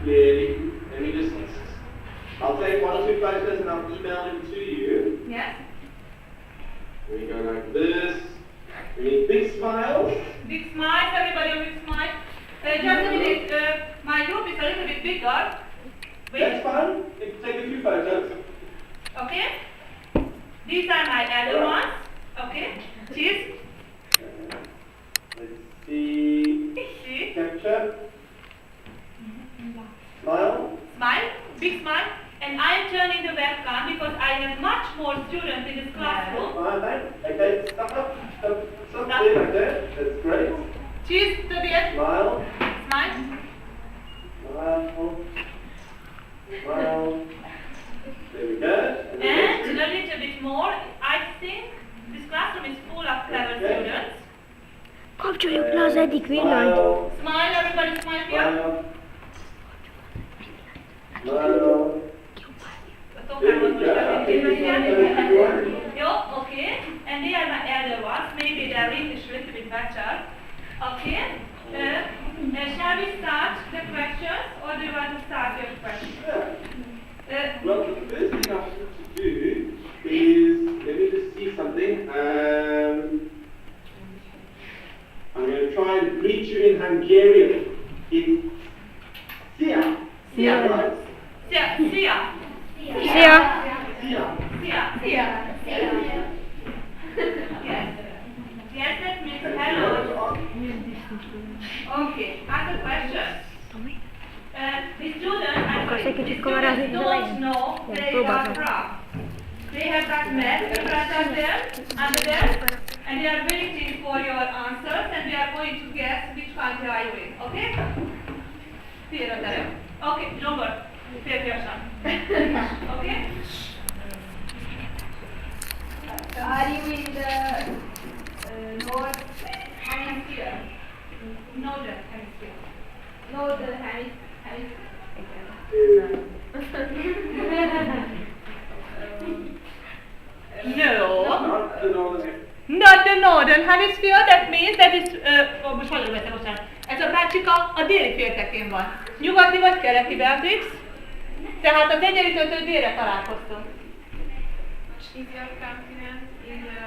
clearly. Let me just, I'll take 1 or 2 photos and I'll email them to you. Yes. We go like this. We need big smiles. Big smiles, everybody, big smile. Just a minute, my group is a little bit bigger. Wait. That's fine. Take a few photos. Okay. These are my elder ones. Okay. Cheese. Let's see. Capture. Smile. Smile. Big smile. And I am turning the webcam because I have much more students in this classroom. Okay, stop there, like that. That's great. Cheese to the end. Smile. Smile. Smile. There we go. And a little bit more. I think this classroom is full of clever students. Kapcsoljuk le az egyik villanyt. Smile, everybody smile here. Smile. Okay, and they are my elder ones. Maybe their English a little bit better. Okay, shall we start the questions, or do you want to start your questions? Well, the first thing I want to do is, let me just see something. I'm going to try and greet you in Hungarian. It's Szia. Szia. Right? Szia. Szia. Szia! Szia. Szia. Yes. Yes, that means hello. Okay, other questions? The students don't know where they are from. They have got math in front of them, under them, and they are waiting for your answers, and they are going to guess which country are you in. Okay? Okay, Robert. Okay? Are you in the North Hemisphere? Northern Hemisphere. Northern Hemisphere. No. Not the northern. Not the northern hemisphere, that means that is, most magyarul beszél, bocsánat. Ez a Pácsika a déli féltekén van. Nyugati vagy keleti Beatrix? Tehát az egyenlítőtől délre találkoztunk. Is your continent in the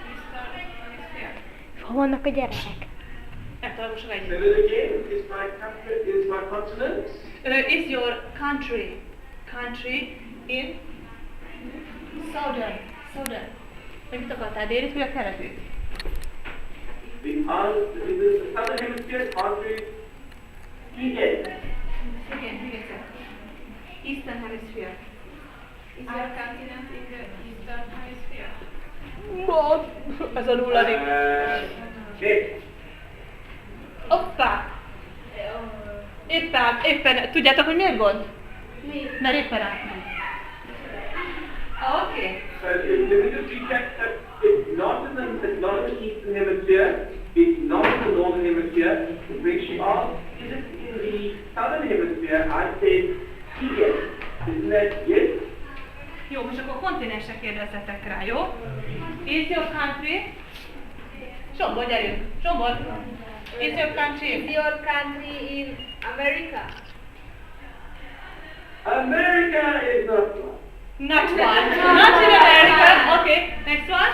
Eastern Hemisphere? Hol vannak a gyerekek? Nem tudom, most Say egy. that again. Is my country, is my continent? Is your country in southern? Vagy mit akartál, délit vagy a keletit? The southern hemisphere country. Yes. Igen. Eastern hemisphere. Is your continent in the Eastern Hemisphere? Ez a nulladik. Yes. Hoppá! Éppen, tudjátok, hogy miért gond? Mi? Mert éppen átmegy. Oké. So let me just recap that it's not in the eastern hemisphere, it's not in the northern hemisphere. When she asked, is it in the southern hemisphere, I said yes. Isn't that yes? Jó, most akkor kontinensre kérdezzetek rá, jó? Is your country? Zsombor, gyerünk! Zsombor! Is your country? Is your country in America? America is not one. Not one. Not in America. Okay, next one.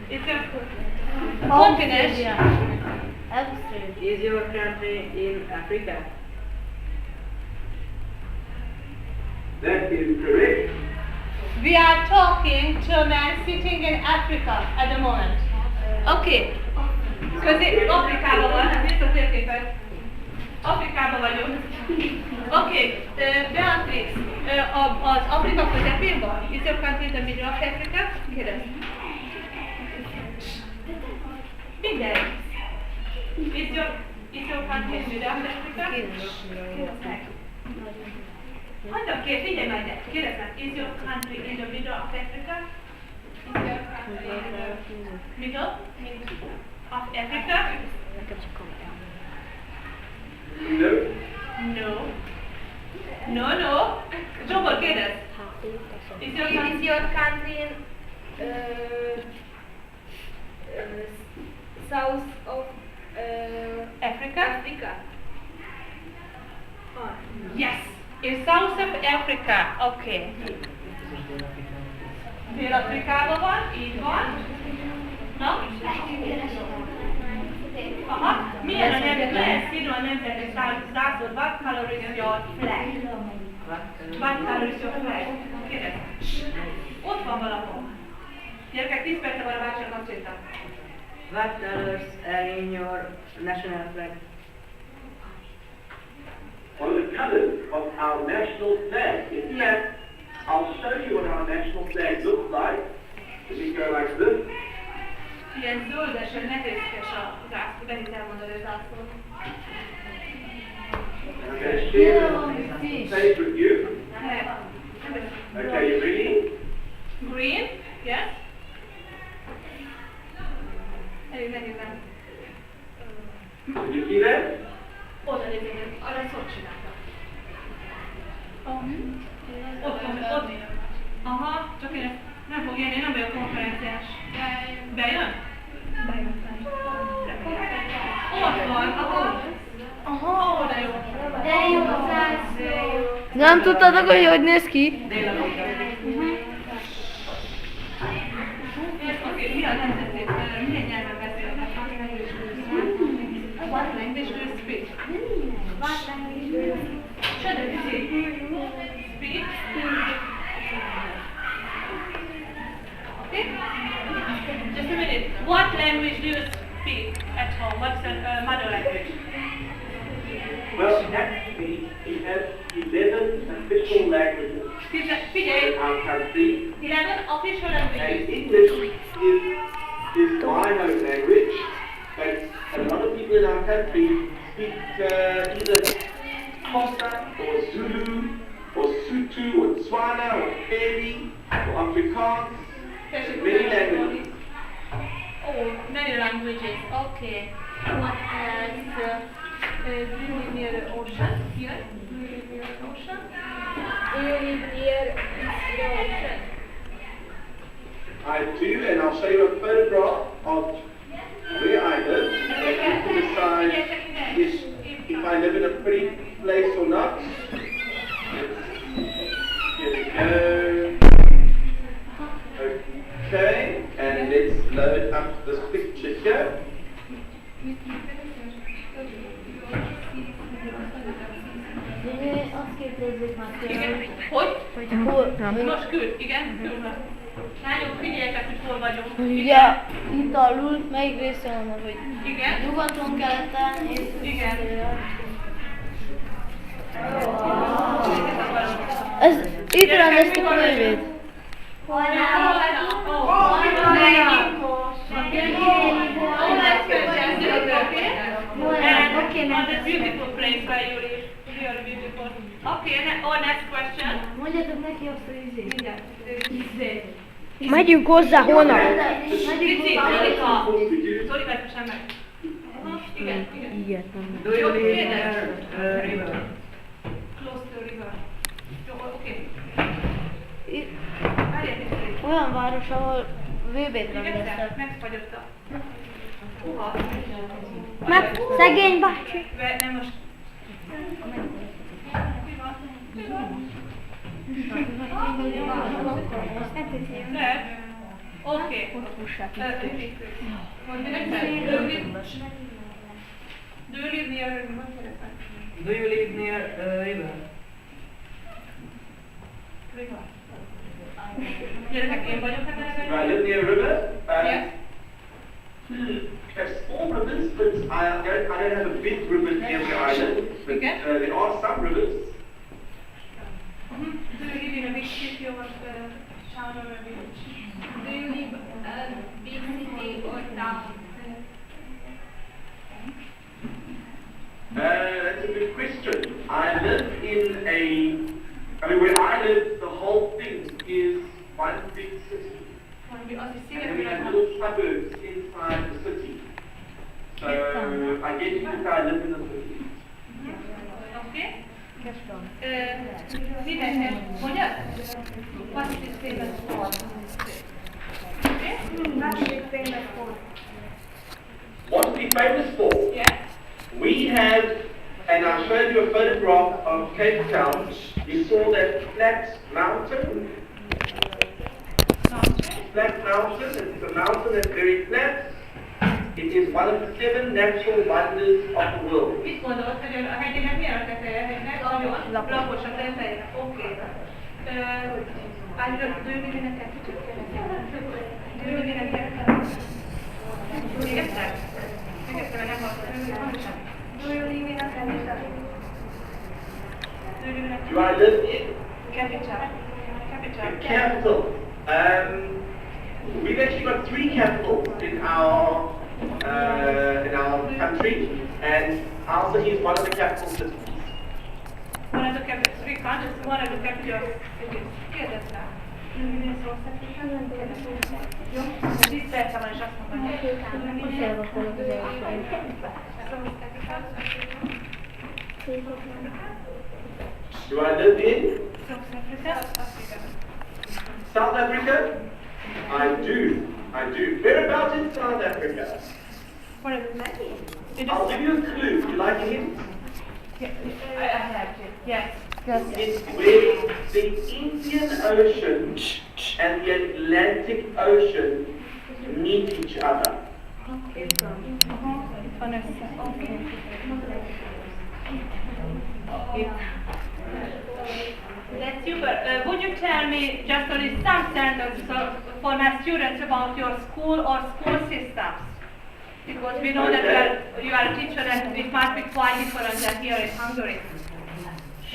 Is your continent? Is your country in Africa? That is correct. We are talking to a man sitting in Africa at the moment. Okay. Afrikában van, visszatérképet. Afrikában vagyunk. Okay, Beatrix, az Afrika közepén van? Is your country in the middle of Africa? Kérdez. Minden. Is your country in the middle of Africa? Hagyjam ki, figyelj már ide, kérdezz meg. Is your country in the middle of Africa? Is your country in the Middle? Of Africa? No. Zsombor, kérdezz. Is your country in south of Africa? Yes. In South Africa. Okay. Dél-Afrikában van, így van. Na? Aha. Milyen a nemzet? Lehet írni a nemzeti zászlót. What color is your flag? What color is your flag? Kérdez. Ott van valahol. Gyerekek, 10 perce van a bácsinak kapcsolta. What colors are in your national flag? One of the colours of our national flag. In fact, I'll show you what our national flag looks like. If we go like this. Ilyen zöldesen nehézkes a zászló, de itt elmondod a zászlót. I'm going to share the page with you. Okay, you ready? Green, yes. Elég nehéz nem. Did you see that? Oda nézzük, arra ezt hogy csináltak? Ott. Aha, csak én ezt nem fog jönni, nem vagyok konferenciás. Bejön? Bejön. Ott van, aha, oda jó. De jó a zászló. Nem tudtátok, hogy néz ki? Oké, mi a nemzetét? Milyen nyelven beszélnek? What language do you speak? What language do you Speak. Okay? Just a minute. What language do you speak at home? What's the mother language? Well, actually, we have 11 official languages Figyelj! in our country. 11 official And languages. English is my home language, but a lot of people in our country speak either Xhosa or Zulu or Sotho or Tswana or Pedi or Afrikaans. There's many languages. Oh, many languages. Okay. What else? Do you live near the ocean? Here? Do you live near the ocean? Do you live near the ocean? I do, and I'll show you a photograph of where I live, and you can decide if I live in a pretty place or not. Here we go. Okay, and let's load up this picture here. Azt kérdezzük már Igen. Hogy? Hol? Most küld. Igen, küld. Lányok, figyeljetek, hogy hol vagyunk. Ugye itt alul melyik része van, hogy Igen. nyugaton, keleten és Igen. ez itt rendeztük a művét. On the beautiful place where you live. Really beautiful. Okay, next question. Mondjatok neki azt, hogy izé. Megyünk hozzá holnap. Cici, Zolika. Zolika, sem meg. Igen, igen. Igen. Do you live near river? Close to river. Jó, oké. Olyan város, ahol VB-t rendeztek. Megfagyottak. Hova? Meg szegény bácsi. Nem most. Lehet. Oké. Do you live near Do you live near river? river? Gyerekek, én vagyok ebben. Do I live near a river? Yes. There's small rivers, but I don't have a big river near where I live. But Okay. there are some rivers. Do you live in a big city or town or a village? Do you live a big city or town? That's a good question. I live in where I live, the whole thing is one big city. And then we have little suburbs inside the city. So I guess you could say I live in the city. Okay. Mondjad? What is famous for? Okay. What is famous for? What to be famous for? Yes. We have, and I showed you a photograph of Cape Town, you saw that flat mountain. Flat mountain, it's a mountain that's very flat. It is one of the 7 natural wonders of the world. Mit gondolod, hogy a hegyének milyen a teteje? Hegynek nagyon lapos a teteje. Oké. Do you live in a capital? Do you live in a capital? Még egyszer? Még egyszer, mert nem hallottam. Do you live in a capital? Do I live in? Capital. Capital. We've actually got 3 capitals in our country, and our city is one of the capital cities. One of the capital, 3 countries, one of the capital cities. Kérdezz rá. Jó? 10 perc van, és azt mondom, Do I live in? South Africa? I do. Whereabouts in South Africa? What is it? I'll give you a clue. Do you like a hint? I have to. Yes. It's where the Indian Ocean and the Atlantic Ocean meet each other. That's super. Would you tell me just only some sentences for my students about your school or school systems? Because we know that you are a teacher and it might be quite different than here in Hungary.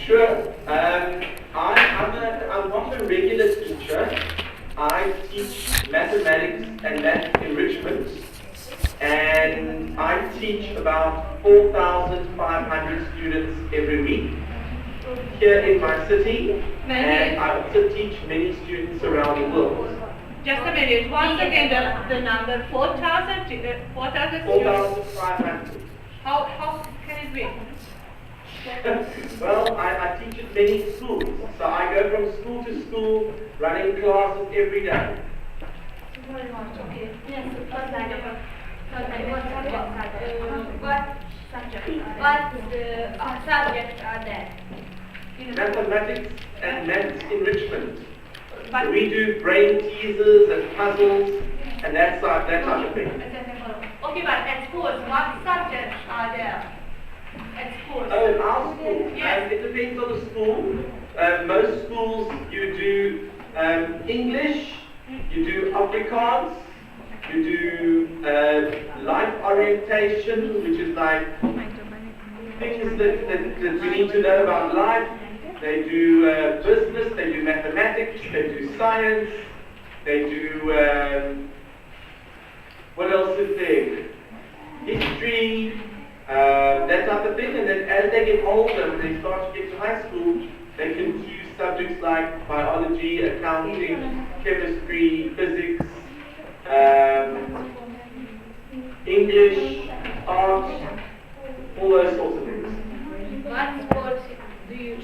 Sure. I'm not a regular teacher. I teach mathematics and math enrichment, and I teach about 4,500 students every week here in my city, and I also teach many students around the world. Just a minute. Once again, the number 4,000 students. 4,500. How can it be? Well, I teach at many schools, so I go from school to school, running classes every day. Very much. Okay. Yes, what subjects are there? Mathematics and maths enrichment. So we do brain teasers and puzzles and that type of thing. Okay, but at schools, what subjects are there? At schools? Oh, our school? Yes. It depends on the school. Most schools you do English, you do Afrikaans, you do life orientation, which is like things that we need to know about life. They do business, they do mathematics, they do science, they do, what else is there? History, that type of thing. And then as they get older, when they start to get to high school, they can choose subjects like biology, accounting, chemistry, physics, English, art, all those sorts of things. What sports do you do?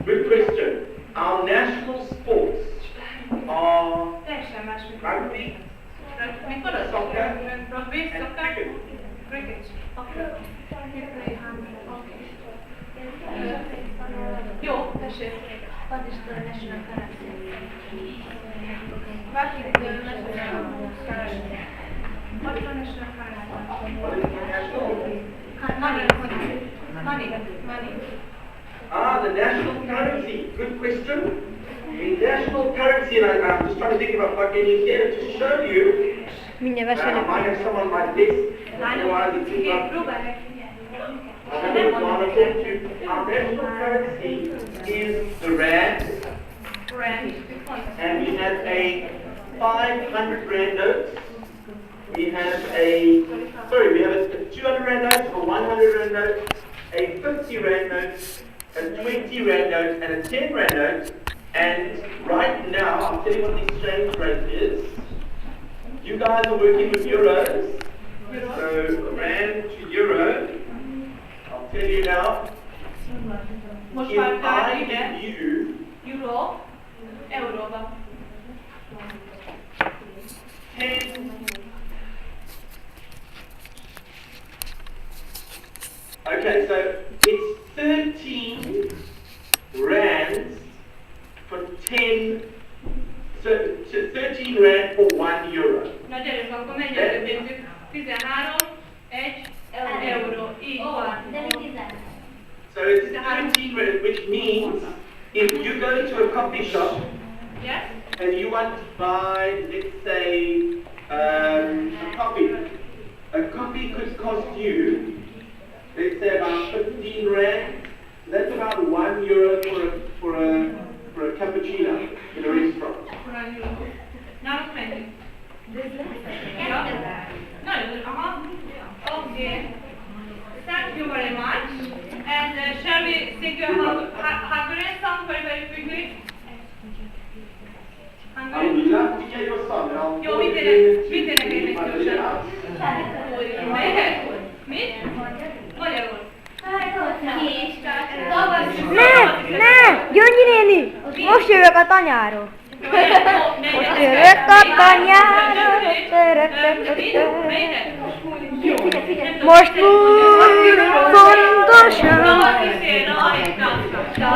Good question. Our national sports are rugby, soccer, and cricket. Jó, tessék. What is the national currency? What is the national currency? What is the national currency? What is the national? Money. The national currency. Good question. The national currency, and I'm just trying to think if I've got any here to show you. I might have someone like this. Otherwise, it's too much. Our national currency is the rand. And we have a 500 rand note. We have a 200 rand note, a 100 rand note, a 50 rand note, a 20 rand note, and a 10 rand note. And right now, I'll tell you what the exchange rate is. You guys are working with euros. So rand to euro. I'll tell you now. If I give you Euro, euróba. 10. Okay, so it's 13 rands for 10. So 13 rand for 1 euro. Na gyerünk, akkor mennyire nézzük. 13, 1 euró. Így van. So it's 13 rand, which means if you go to a coffee shop, Yes? and you want to buy, let's say, a coffee could cost you, let's say, about 15 rand. That's about 1 euro for a cappuccino in a restaurant. Nálunk mennyi? Ja? Nagyon, aha. Okay. Thank you very much. And shall we sing a Hungarian song very, very quickly? I would love to hear your song. And I'll Jó, mindenek egy gyorsan. Mit? Magyarul. Ne! Gyöngyi néni! Most jövök a tanyáról. Most jövök a tanyáról. Most fontosan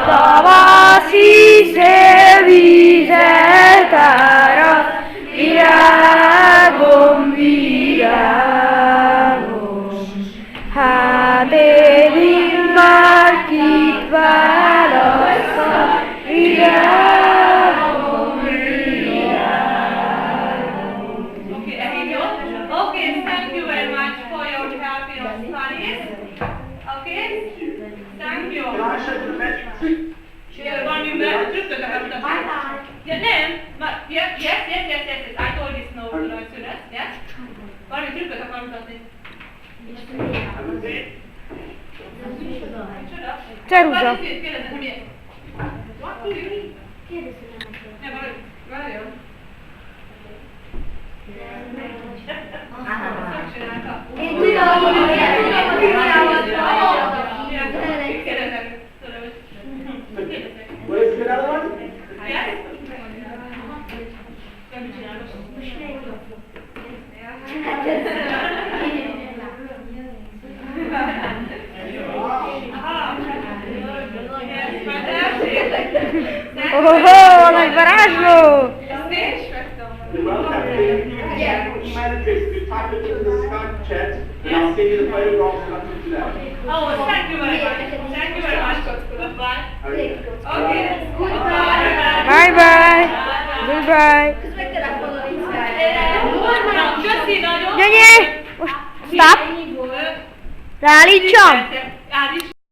tavaszi szélvizet árad, virágom, virágos. Hát én már kit válaszol, virágom, virágos. Okay, thank you very much for your help in your studies. Okay? Thank you. Can I show you the magic trick? Valami trükköt akarok mutatni. Ja, nem. Yes. I told this no students. Yes? Valami trükköt akarok mutatni. Ceruza. Kérdezem, hogy miért? Nem, várjon. Én tudom, hogy What is the other one? Ohoho, nagy varázsló! You're welcome. If you can email address, you type it in the Skype chat, and I'll send you the photographs and I'll do that. Oh, thank you very much. Thank you very much. Goodbye. Okay. Okay. Bye bye! Goodbye! Köszi nagyon. Gyöngyi! Most stop! Leállítsam! Állíts.